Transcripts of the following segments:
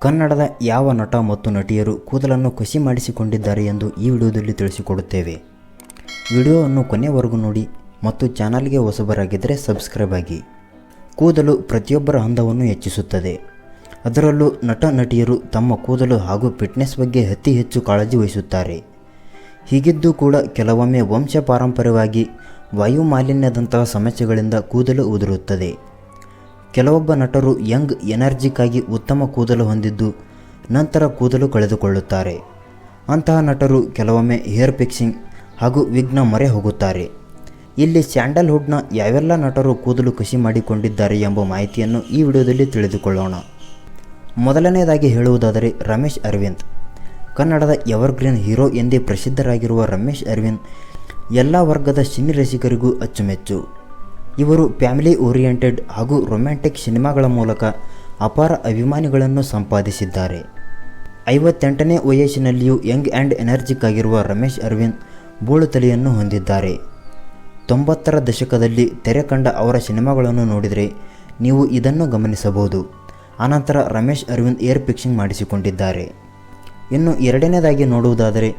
ಕನ್ನಡದ ಯಾವ ನಟ ಮತ್ತು ನಟಿಯರು ಕೂದಲನ್ನು ಕಸಿ ಮಾಡಿಸಿಕೊಂಡಿದ್ದಾರೆ ಎಂದು ಈ ವಿಡಿಯೋದಲ್ಲಿ ತಿಳಿಸಿಕೊಡುತ್ತೇವೆ. ವಿಡಿಯೋವನ್ನು ಕೊನೆಯವರೆಗೂ ನೋಡಿ ಮತ್ತು ಚಾನಲ್ಗೆ ಹೊಸಬರಾಗಿದ್ದರೆ ಸಬ್ಸ್ಕ್ರೈಬ್ ಆಗಿ. ಕೂದಲು ಪ್ರತಿಯೊಬ್ಬರ ಅಂದವನ್ನು ಹೆಚ್ಚಿಸುತ್ತದೆ. ಅದರಲ್ಲೂ ನಟ ನಟಿಯರು ತಮ್ಮ ಕೂದಲು ಹಾಗೂ ಫಿಟ್ನೆಸ್ ಬಗ್ಗೆ ಅತಿ ಹೆಚ್ಚು ಕಾಳಜಿ ವಹಿಸುತ್ತಾರೆ. ಹೀಗಿದ್ದೂ ಕೂಡ ಕೆಲವೊಮ್ಮೆ ವಂಶ ಪಾರಂಪರ್ಯವಾಗಿ ವಾಯು ಮಾಲಿನ್ಯದಂತಹ ಸಮಸ್ಯೆಗಳಿಂದ ಕೂದಲು ಉದುರುತ್ತದೆ. ಕೆಲವೊಬ್ಬ ನಟರು ಯಂಗ್ ಎನರ್ಜಿಕ್ ಆಗಿ ಉತ್ತಮ ಕೂದಲು ಹೊಂದಿದ್ದು ನಂತರ ಕೂದಲು ಕಳೆದುಕೊಳ್ಳುತ್ತಾರೆ. ಅಂತಹ ನಟರು ಕೆಲವೊಮ್ಮೆ ಹೇರ್ ಫಿಕ್ಸಿಂಗ್ ಹಾಗೂ ವಿಗ್ನ ಮೊರೆ ಹೋಗುತ್ತಾರೆ. ಇಲ್ಲಿ ಸ್ಯಾಂಡಲ್ವುಡ್ನ ಯಾವೆಲ್ಲ ನಟರು ಕೂದಲು ಕಸಿ ಮಾಡಿಕೊಂಡಿದ್ದಾರೆ ಎಂಬ ಮಾಹಿತಿಯನ್ನು ಈ ವಿಡಿಯೋದಲ್ಲಿ ತಿಳಿದುಕೊಳ್ಳೋಣ. ಮೊದಲನೆಯದಾಗಿ ಹೇಳುವುದಾದರೆ ರಮೇಶ್ ಅರವಿಂದ್. ಕನ್ನಡದ ಎವರ್ಗ್ರೀನ್ ಹೀರೋ ಎಂದೇ ಪ್ರಸಿದ್ಧರಾಗಿರುವ ರಮೇಶ್ ಅರವಿಂದ್ ಎಲ್ಲ ವರ್ಗದ ಸಿನಿ ರಸಿಕರಿಗೂ ಅಚ್ಚುಮೆಚ್ಚು. ಇವರು ಫ್ಯಾಮಿಲಿ ಓರಿಯೆಂಟೆಡ್ ಹಾಗೂ ರೊಮ್ಯಾಂಟಿಕ್ ಸಿನಿಮಾಗಳ ಮೂಲಕ ಅಪಾರ ಅಭಿಮಾನಿಗಳನ್ನು ಸಂಪಾದಿಸಿದ್ದಾರೆ. 58ನೇ ವಯಸ್ಸಿನಲ್ಲಿಯೂ ಯಂಗ್ ಆ್ಯಂಡ್ ಎನರ್ಜಿಕ್ ಆಗಿರುವ ರಮೇಶ್ ಅರವಿಂದ್ ಬೋಳು ತಲೆಯನ್ನು ಹೊಂದಿದ್ದಾರೆ. 90ರ ದಶಕದಲ್ಲಿ ತೆರೆ ಕಂಡ ಅವರ ಸಿನಿಮಾಗಳನ್ನು ನೋಡಿದರೆ ನೀವು ಇದನ್ನು ಗಮನಿಸಬಹುದು. ಆನಂತರ ರಮೇಶ್ ಅರವಿಂದ್ ಏರ್ ಫಿಕ್ಸಿಂಗ್ ಮಾಡಿಸಿಕೊಂಡಿದ್ದಾರೆ. ಇನ್ನು ಎರಡನೇದಾಗಿ ನೋಡುವುದಾದರೆ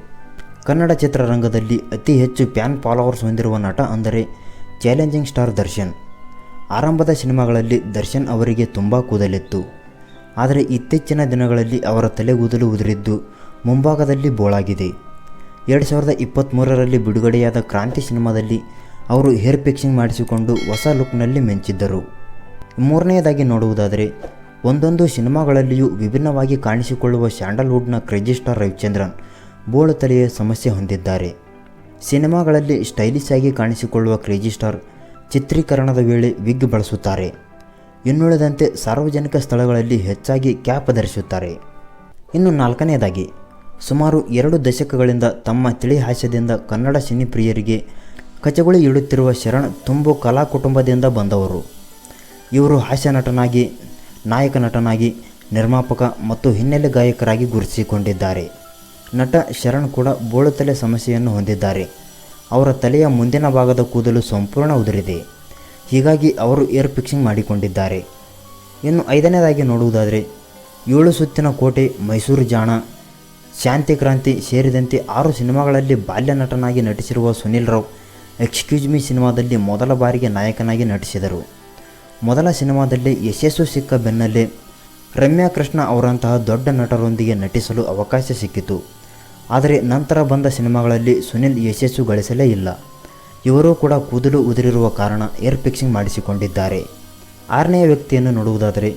ಕನ್ನಡ ಚಿತ್ರರಂಗದಲ್ಲಿ ಅತಿ ಹೆಚ್ಚು ಫ್ಯಾನ್ ಫಾಲೋವರ್ಸ್ ಹೊಂದಿರುವ ನಟ ಅಂದರೆ ಚಾಲೆಂಜಿಂಗ್ ಸ್ಟಾರ್ ದರ್ಶನ್. ಆರಂಭದ ಸಿನಿಮಾಗಳಲ್ಲಿ ದರ್ಶನ್ ಅವರಿಗೆ ತುಂಬ ಕೂದಲಿತ್ತು. ಆದರೆ ಇತ್ತೀಚಿನ ದಿನಗಳಲ್ಲಿ ಅವರ ತಲೆಗೂದಲು ಉದುರಿದ್ದು ಮುಂಭಾಗದಲ್ಲಿ ಬೋಳಾಗಿದೆ. 2023ರಲ್ಲಿ ಬಿಡುಗಡೆಯಾದ ಕ್ರಾಂತಿ ಸಿನಿಮಾದಲ್ಲಿ ಅವರು ಹೇರ್ ಫಿಕ್ಸಿಂಗ್ ಮಾಡಿಸಿಕೊಂಡು ಹೊಸ ಲುಕ್ನಲ್ಲಿ ಮಿಂಚಿದ್ದರು. ಮೂರನೆಯದಾಗಿ ನೋಡುವುದಾದರೆ ಒಂದೊಂದು ಸಿನಿಮಾಗಳಲ್ಲಿಯೂ ವಿಭಿನ್ನವಾಗಿ ಕಾಣಿಸಿಕೊಳ್ಳುವ ಸ್ಯಾಂಡಲ್ವುಡ್ನ ಕ್ರೇಜಿ ಸ್ಟಾರ್ ರವಿಚಂದ್ರನ್ ಬೋಳು ತಲೆಯ ಸಮಸ್ಯೆ ಹೊಂದಿದ್ದಾರೆ. ಸಿನಿಮಾಗಳಲ್ಲಿ ಸ್ಟೈಲಿಶ್ ಆಗಿ ಕಾಣಿಸಿಕೊಳ್ಳುವ ಕ್ರೇಜಿ ಸ್ಟಾರ್ ಚಿತ್ರೀಕರಣದ ವೇಳೆ ವಿಗ್ ಬಳಸುತ್ತಾರೆ. ಇನ್ನುಳಿದಂತೆ ಸಾರ್ವಜನಿಕ ಸ್ಥಳಗಳಲ್ಲಿ ಹೆಚ್ಚಾಗಿ ಕ್ಯಾಪ್ ಧರಿಸುತ್ತಾರೆ. ಇನ್ನು ನಾಲ್ಕನೆಯದಾಗಿ ಸುಮಾರು 2 ದಶಕಗಳಿಂದ ತಮ್ಮ ತಿಳಿ ಹಾಸ್ಯದಿಂದ ಕನ್ನಡ ಸಿನಿ ಪ್ರಿಯರಿಗೆ ಕಚಗುಳಿ ಇಡುತ್ತಿರುವ ಶರಣ್ ತುಂಬು ಕಲಾ ಕುಟುಂಬದಿಂದ ಬಂದವರು. ಇವರು ಹಾಸ್ಯ ನಟನಾಗಿ, ನಾಯಕ ನಟನಾಗಿ, ನಿರ್ಮಾಪಕ ಮತ್ತು ಹಿನ್ನೆಲೆ ಗಾಯಕರಾಗಿ ಗುರುತಿಸಿಕೊಂಡಿದ್ದಾರೆ. ನಟ ಶರಣ್ ಕೂಡ ಬೋಳು ತಲೆ ಸಮಸ್ಯೆಯನ್ನು ಹೊಂದಿದ್ದಾರೆ. ಅವರ ತಲೆಯ ಮುಂದಿನ ಭಾಗದ ಕೂದಲು ಸಂಪೂರ್ಣ ಉದುರಿದೆ. ಹೀಗಾಗಿ ಅವರು ಏರ್ ಫಿಕ್ಸಿಂಗ್ ಮಾಡಿಕೊಂಡಿದ್ದಾರೆ. ಇನ್ನು 5ನೇದಾಗಿ ನೋಡುವುದಾದರೆ 7 ಸುತ್ತಿನ ಕೋಟೆ, ಮೈಸೂರು ಜಾಣ, ಶಾಂತಿ ಕ್ರಾಂತಿ ಸೇರಿದಂತೆ 6 ಸಿನಿಮಾಗಳಲ್ಲಿ ಬಾಲ್ಯ ನಟನಾಗಿ ನಟಿಸಿರುವ ಸುನಿಲ್ ರಾವ್ ಎಕ್ಸ್ಕ್ಯೂಸ್ ಮೀ ಸಿನಿಮಾದಲ್ಲಿ ಮೊದಲ ಬಾರಿಗೆ ನಾಯಕನಾಗಿ ನಟಿಸಿದರು. ಮೊದಲ ಸಿನಿಮಾದಲ್ಲಿ ಯಶಸ್ಸು ಸಿಕ್ಕ ಬೆನ್ನಲ್ಲೇ ರಮ್ಯಾ ಕೃಷ್ಣ ಅವರಂತಹ ದೊಡ್ಡ ನಟರೊಂದಿಗೆ ನಟಿಸಲು ಅವಕಾಶ ಸಿಕ್ಕಿತು. ಆದರೆ ನಂತರ ಬಂದ ಸಿನಿಮಾಗಳಲ್ಲಿ ಸುನಿಲ್ ಯಶಸ್ಸು ಗಳಿಸಲೇ ಇಲ್ಲ. ಇವರೂ ಕೂಡ ಕೂದಲು ಉದುರಿರುವ ಕಾರಣ ಏರ್ ಫಿಕ್ಸಿಂಗ್ ಮಾಡಿಸಿಕೊಂಡಿದ್ದಾರೆ. 6ನೆಯ ವ್ಯಕ್ತಿಯನ್ನು ನೋಡುವುದಾದರೆ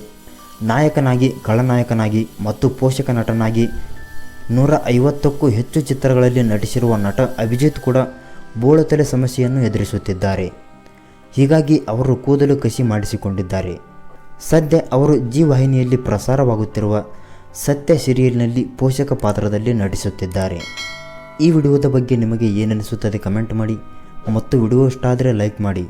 ನಾಯಕನಾಗಿ, ಖಳನಾಯಕನಾಗಿ ಮತ್ತು ಪೋಷಕ ನಟನಾಗಿ 150ಕ್ಕೂ ಹೆಚ್ಚು ಚಿತ್ರಗಳಲ್ಲಿ ನಟಿಸಿರುವ ನಟ ಅಭಿಜಿತ್ ಕೂಡ ಬೋಳು ತಲೆ ಸಮಸ್ಯೆಯನ್ನು ಎದುರಿಸುತ್ತಿದ್ದಾರೆ. ಹೀಗಾಗಿ ಅವರು ಕೂದಲು ಕಸಿ ಮಾಡಿಸಿಕೊಂಡಿದ್ದಾರೆ. ಸದ್ಯ ಅವರು ಜಿ ವಾಹಿನಿಯಲ್ಲಿ ಪ್ರಸಾರವಾಗುತ್ತಿರುವ ಸತ್ಯ ಸೀರಿಯಲ್ನಲ್ಲಿ ಪೋಷಕ ಪಾತ್ರದಲ್ಲಿ ನಟಿಸುತ್ತಿದ್ದಾರೆ. ಈ ವಿಡಿಯೋದ ಬಗ್ಗೆ ನಿಮಗೆ ಏನೆನಿಸುತ್ತದೆ ಕಮೆಂಟ್ ಮಾಡಿ ಮತ್ತು ವಿಡಿಯೋ ಇಷ್ಟ ಆದರೆ ಲೈಕ್ ಮಾಡಿ.